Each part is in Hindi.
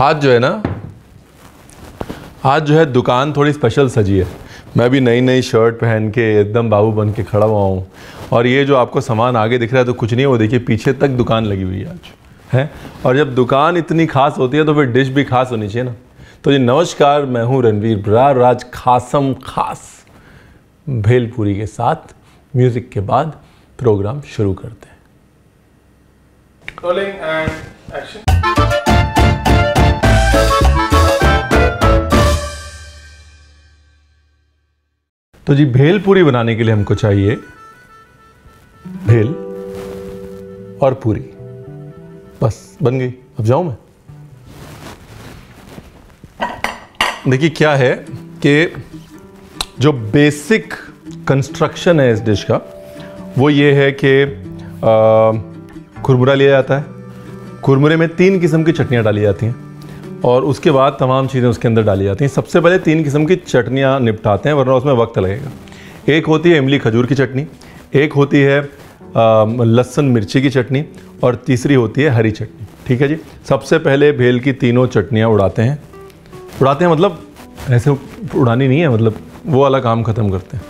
आज जो है दुकान थोड़ी स्पेशल सजी है। मैं भी नई नई शर्ट पहन के एकदम बाबू बन के खड़ा हुआ हूँ और ये जो आपको सामान आगे दिख रहा है तो कुछ नहीं, वो देखिए पीछे तक दुकान लगी हुई है आज है। और जब दुकान इतनी खास होती है तो फिर डिश भी खास होनी चाहिए ना। तो जी नमस्कार, मैं हूँ रणवीर बरार। आज खासम खास भेलपूरी के साथ म्यूज़िक के बाद प्रोग्राम शुरू करते हैं। Rolling and action. तो जी भेलपूरी बनाने के लिए हमको चाहिए भेल और पूरी, बस बन गई। अब जाऊं मैं। देखिए क्या है कि जो बेसिक कंस्ट्रक्शन है इस डिश का वो ये है कि कुरमुरा लिया जाता है। कुरमुरे में 3 किस्म की चटनियाँ डाली जाती हैं और उसके बाद तमाम चीज़ें उसके अंदर डाली जाती हैं। सबसे पहले 3 किस्म की चटनियाँ निपटाते हैं वरना उसमें वक्त लगेगा। एक होती है इमली खजूर की चटनी, एक होती है लहसुन मिर्ची की चटनी और तीसरी होती है हरी चटनी। ठीक है जी। सबसे पहले भेल की तीनों चटनियाँ उड़ाते हैं मतलब ऐसे उड़ानी नहीं है, मतलब वो वाला काम ख़त्म करते हैं।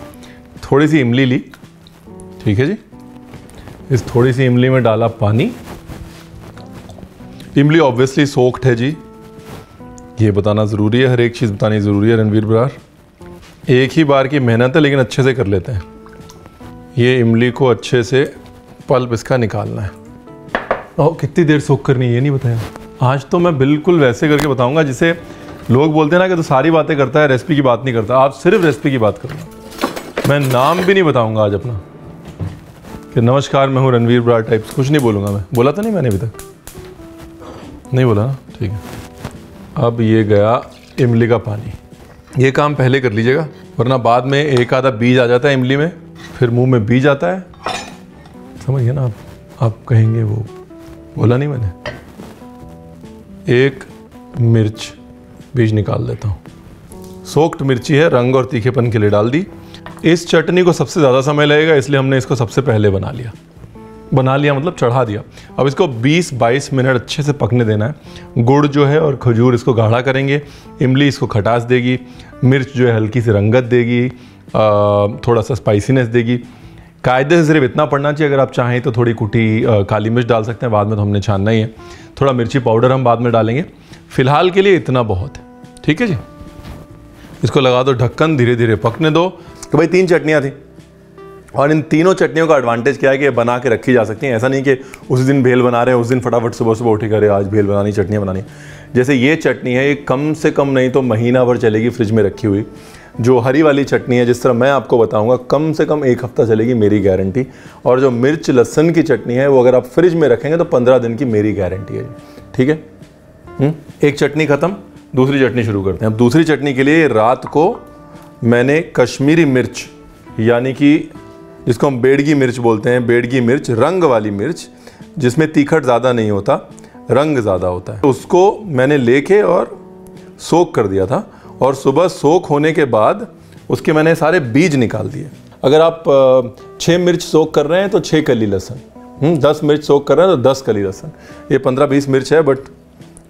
थोड़ी सी इमली ली, ठीक है जी। इस थोड़ी सी इमली में डाला पानी। इमली ऑब्वियसली सोक्ड है जी, ये बताना ज़रूरी है, हर एक चीज़ बतानी ज़रूरी है रणवीर बरार। एक ही बार की मेहनत है लेकिन अच्छे से कर लेते हैं। ये इमली को अच्छे से पल्प इसका निकालना है। और कितनी देर सोख करनी है ये नहीं बताया। आज तो मैं बिल्कुल वैसे करके बताऊंगा जिसे लोग बोलते हैं ना कि तो सारी बातें करता है, रेसिपी की बात नहीं करता। आप सिर्फ रेसिपी की बात करूँगा, मैं नाम भी नहीं बताऊँगा आज अपना कि नमस्कार मैं हूँ रणवीर बरार टाइप्स कुछ नहीं बोलूँगा मैं। बोला तो नहीं मैंने अभी तक? नहीं बोला ना, ठीक है। अब ये गया इमली का पानी। ये काम पहले कर लीजिएगा वरना बाद में एक आधा बीज आ जाता है इमली में, फिर मुंह में बीज आता है। समझिए ना आप कहेंगे वो बोला नहीं मैंने। एक मिर्च बीज निकाल देता हूँ। सोक्ड मिर्ची है, रंग और तीखेपन के लिए डाल दी। इस चटनी को सबसे ज़्यादा समय लगेगा इसलिए हमने इसको सबसे पहले बना लिया मतलब चढ़ा दिया। अब इसको 20-22 मिनट अच्छे से पकने देना है। गुड़ जो है और खजूर इसको गाढ़ा करेंगे, इमली इसको खटास देगी, मिर्च जो है हल्की सी रंगत देगी, थोड़ा सा स्पाइसीनेस देगी। कायदे से सिर्फ इतना पड़ना चाहिए। अगर आप चाहें तो थोड़ी कुटी काली मिर्च डाल सकते हैं, बाद में तो हमने छानना ही है। थोड़ा मिर्ची पाउडर हम बाद में डालेंगे, फ़िलहाल के लिए इतना बहुत है। ठीक है जी। इसको लगा दो ढक्कन, धीरे धीरे पकने दो। तो भाई 3 चटनियाँ थी और इन तीनों चटनियों का एडवांटेज क्या है कि बना के रखी जा सकती हैं। ऐसा नहीं कि उस दिन भेल बना रहे हैं, उस दिन फटाफट सुबह उठ के करे आज भेल बनानी, चटनियाँ बनानी। जैसे ये चटनी है, ये कम से कम नहीं तो महीना भर चलेगी फ्रिज में रखी हुई। जो हरी वाली चटनी है जिस तरह मैं आपको बताऊंगा कम से कम 1 हफ्ता चलेगी, मेरी गारंटी। और जो मिर्च लहसुन की चटनी है वो अगर आप फ्रिज में रखेंगे तो 15 दिन की मेरी गारंटी है। ठीक है। एक चटनी ख़त्म, दूसरी चटनी शुरू करते हैं। अब दूसरी चटनी के लिए रात को मैंने कश्मीरी मिर्च यानी कि जिसको हम बेडगी मिर्च बोलते हैं, बेडगी मिर्च रंग वाली मिर्च जिसमें तीखट ज़्यादा नहीं होता, रंग ज़्यादा होता है, उसको मैंने लेके और सोख कर दिया था। और सुबह सोख होने के बाद उसके मैंने सारे बीज निकाल दिए। अगर आप 6 मिर्च सोख कर रहे हैं तो 6 कली लहसुन, 10 मिर्च सोख कर रहे हैं तो 10 कली लहसुन। ये 15-20 मिर्च है बट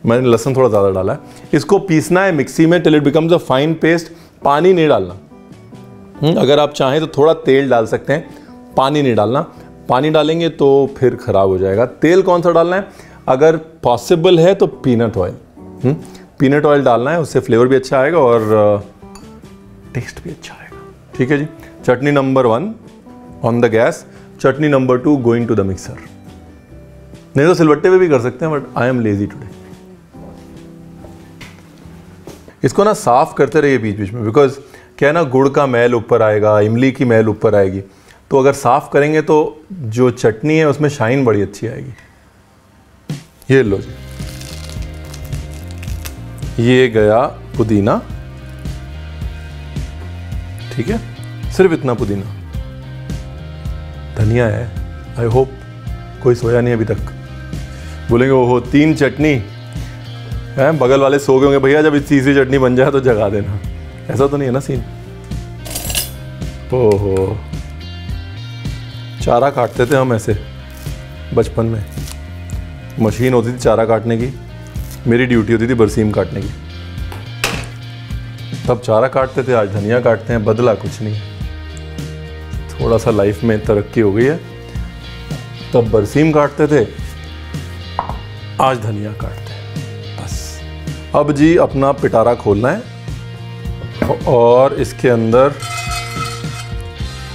मैंने लहसुन थोड़ा ज़्यादा डाला है। इसको पीसना है मिक्सी में till it becomes a fine paste. पानी नहीं डालना। अगर आप चाहें तो थोड़ा तेल डाल सकते हैं, पानी नहीं डालना। पानी डालेंगे तो फिर ख़राब हो जाएगा। तेल कौन सा डालना है? अगर पॉसिबल है तो पीनट ऑयल। पीनट ऑयल डालना है, उससे फ्लेवर भी अच्छा आएगा और टेस्ट भी अच्छा आएगा। ठीक है जी। Chutney number 1 on the gas, chutney number 2 going to the mixer. नहीं तो सिलबट्टे पे भी कर सकते हैं but I am lazy today. इसको ना साफ करते रहिए बीच बीच में, बिकॉज क्या है ना, गुड़ का मैल ऊपर आएगा, इमली की मैल ऊपर आएगी। तो अगर साफ करेंगे तो जो चटनी है उसमें शाइन बड़ी अच्छी आएगी। ये लो जी, ये गया पुदीना। ठीक है, सिर्फ इतना पुदीना। धनिया है। आई होप कोई सोया नहीं अभी तक। बोलेंगे ओहो 3 चटनी है, बगल वाले सो गए होंगे, भैया जब इस तीसरी चटनी बन जाए तो जगा देना। ऐसा तो नहीं है ना सीन। ओहो, चारा काटते थे हम ऐसे बचपन में, मशीन होती थी चारा काटने की। मेरी ड्यूटी होती थी बरसीम काटने की। तब चारा काटते थे, आज धनिया काटते हैं, बदला कुछ नहीं। थोड़ा सा लाइफ में तरक्की हो गई है। तब बरसीम काटते थे, आज धनिया काटते हैं बस। अब जी अपना पिटारा खोलना है और इसके अंदर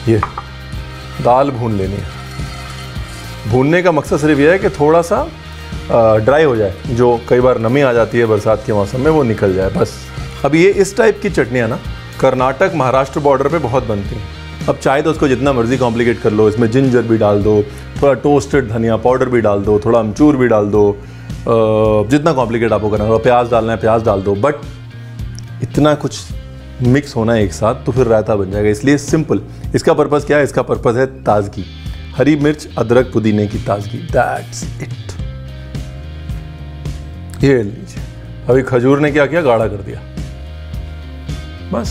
ये दाल भून लेनी है। भूनने का मकसद सिर्फ यह है कि थोड़ा सा ड्राई हो जाए, जो कई बार नमी आ जाती है बरसात के मौसम में, वो निकल जाए बस। अब ये इस टाइप की चटनियाँ ना कर्नाटक महाराष्ट्र बॉर्डर पे बहुत बनती हैं। अब चाहे तो उसको जितना मर्जी कॉम्प्लिकेट कर लो, इसमें जिंजर भी डाल दो, थोड़ा टोस्टेड धनिया पाउडर भी डाल दो, थोड़ा अमचूर भी डाल दो, जितना कॉम्प्लिकेट आपको करना है, प्याज डालना है प्याज डाल दो, बट इतना कुछ मिक्स होना है एक साथ तो फिर रायता बन जाएगा। इसलिए सिंपल। इसका पर्पज़ क्या है? इसका पर्पज़ है ताजगी, हरी मिर्च अदरक पुदीने की ताजगी, दैट्स इट। ये लीजिए, अभी खजूर ने क्या किया, गाढ़ा कर दिया, बस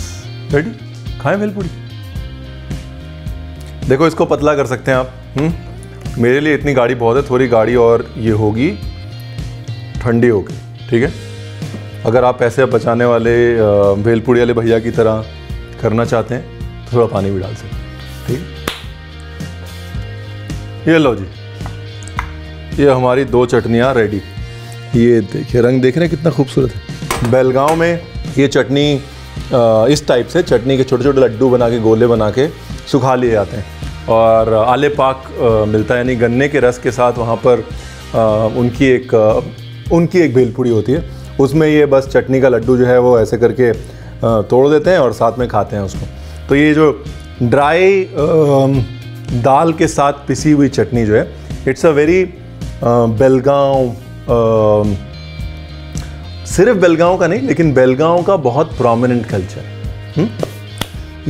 रेडी, खाएं भेलपुरी। देखो इसको पतला कर सकते हैं आप। मेरे लिए इतनी गाढ़ी बहुत है, थोड़ी गाढ़ी और ये होगी ठंडी होगी, ठीक है। अगर आप पैसे बचाने वाले भेलपुरी वाले भैया की तरह करना चाहते हैं तो थोड़ा पानी भी डाल सकते हैं, ठीक है। ये लो जी, ये हमारी 2 चटनियाँ रेडी। ये देखिए रंग देख रहे हैं कितना खूबसूरत है। बेलगांव में ये चटनी इस टाइप से चटनी के छोटे छोटे लड्डू बना के, गोले बना के सुखा लिए जाते हैं और आले पाक मिलता है, यानी गन्ने के रस के साथ वहाँ पर उनकी एक भेलपुरी होती है। उसमें ये बस चटनी का लड्डू जो है वो ऐसे करके तोड़ देते हैं और साथ में खाते हैं उसको। तो ये जो ड्राई दाल के साथ पिसी हुई चटनी जो है, इट्स अ वेरी बेलगांव, सिर्फ बेलगांव का नहीं लेकिन बेलगांव का बहुत प्रोमिनेंट कल्चर।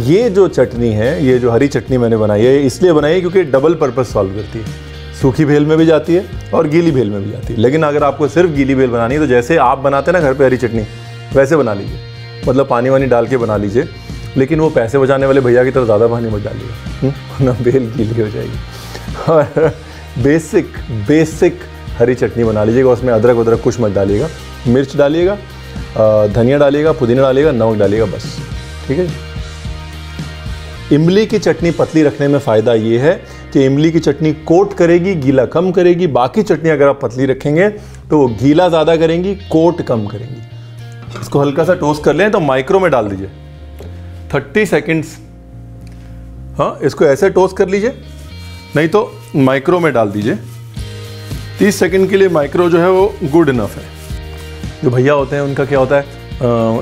ये जो चटनी है, ये जो हरी चटनी मैंने बनाई है, इसलिए बनाई है क्योंकि डबल पर्पस सॉल्व करती है। सूखी भेल में भी जाती है और गीली भेल में भी जाती है। लेकिन अगर आपको सिर्फ गीली भेल बनानी है तो जैसे आप बनाते हैं ना घर पे हरी चटनी, वैसे बना लीजिए, मतलब पानी वानी डाल के बना लीजिए। लेकिन वो पैसे बचाने वाले भैया की तरह ज़्यादा पानी मत डालिएगा, वरना भेल गीली हो जाएगी। और बेसिक हरी चटनी बना लीजिएगा, उसमें अदरक वदरक कुछ मत डालिएगा, मिर्च डालिएगा, धनिया डालिएगा, पुदीना डालिएगा, नमक डालिएगा, बस, ठीक है। इमली की चटनी पतली रखने में फ़ायदा ये है कि इमली की चटनी कोट करेगी, गीला कम करेगी। बाकी चटनी अगर आप पतली रखेंगे तो वो गीला ज़्यादा करेंगी, कोट कम करेंगी। इसको हल्का सा टोस्ट कर लें तो माइक्रो में डाल दीजिए 30 सेकेंड्स। हाँ, इसको ऐसे टोस्ट कर लीजिए, नहीं तो माइक्रो में डाल दीजिए 30 सेकेंड के लिए। माइक्रो जो है वो गुड इनफ है। जो भैया होते हैं उनका क्या होता है,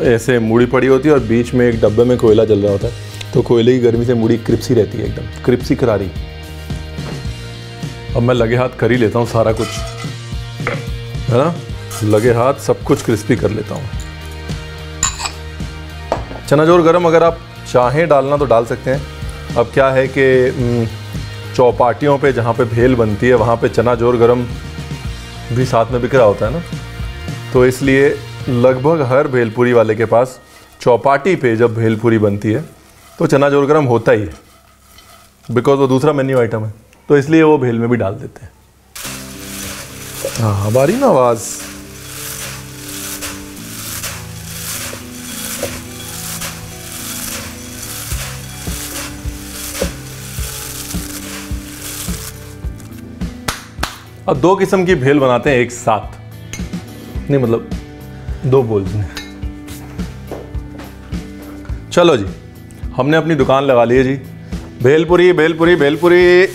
ऐसे मूड़ी पड़ी होती है और बीच में एक डब्बे में कोयला जल रहा होता है, तो कोयले की गर्मी से मूड़ी क्रिप्सी रहती है, एकदम क्रिप्सी करारी। अब मैं लगे हाथ कर ही लेता हूँ सारा कुछ, है ना, लगे हाथ सब कुछ क्रिस्पी कर लेता हूँ। चना जोर गरम अगर आप चाहें डालना तो डाल सकते हैं। अब क्या है कि चौपाटियों पे जहाँ पे भेल बनती है वहाँ पे चना जोर गरम भी साथ में बिक रहा होता है ना, तो इसलिए लगभग हर भेलपुरी वाले के पास चौपाटी पे जब भेलपुरी बनती है तो चना जोर गरम होता ही है, बिकॉज वो दूसरा मेन्यू आइटम है, तो इसलिए वो भेल में भी डाल देते हैं। हाँ, अब आ रही ना आवाज़। अब 2 किस्म की भेल बनाते हैं एक साथ, नहीं मतलब 2 बोल्स में। चलो जी, हमने अपनी दुकान लगा ली है जी, भेलपुरी भेलपुरी भेलपुरी।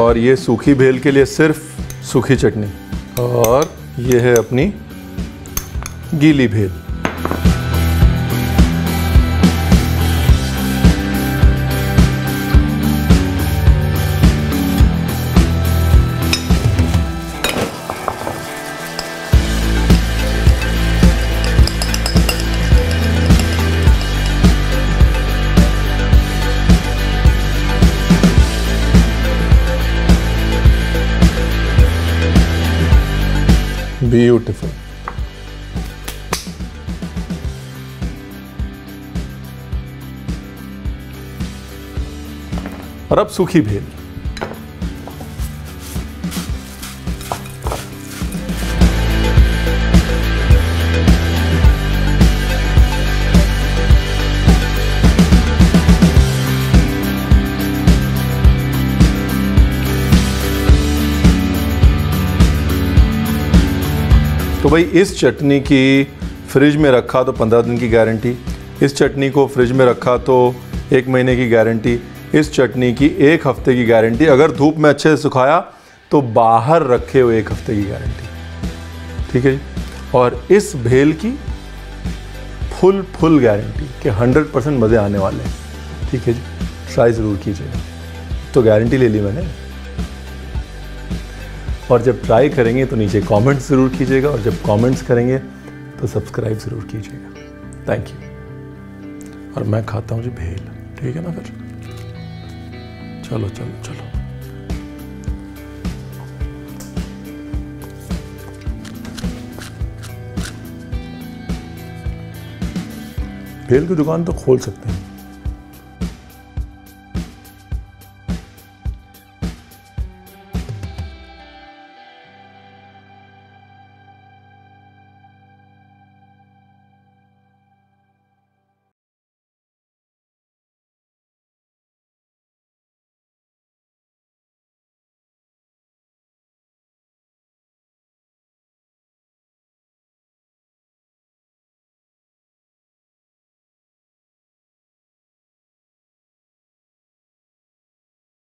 और ये सूखी भेल के लिए सिर्फ सूखी चटनी, और ये है अपनी गीली भेल। ब्यूटीफुल। और अब सूखी भेल। तो भाई इस चटनी की फ्रिज में रखा तो 15 दिन की गारंटी, इस चटनी को फ्रिज में रखा तो 1 महीने की गारंटी, इस चटनी की 1 हफ्ते की गारंटी, अगर धूप में अच्छे से सुखाया तो बाहर रखे हुए 1 हफ्ते की गारंटी। ठीक है जी। और इस भेल की फुल गारंटी कि 100% मज़े आने वाले हैं। ठीक है जी, ट्राई ज़रूर कीजिएगा। तो गारंटी ले ली मैंने। और जब ट्राई करेंगे तो नीचे कमेंट्स ज़रूर कीजिएगा, और जब कमेंट्स करेंगे तो सब्सक्राइब ज़रूर कीजिएगा। Thank you. और मैं खाता हूँ जी भेल। ठीक है ना फिर, चलो चलो चलो। भेल की दुकान तो खोल सकते हैं।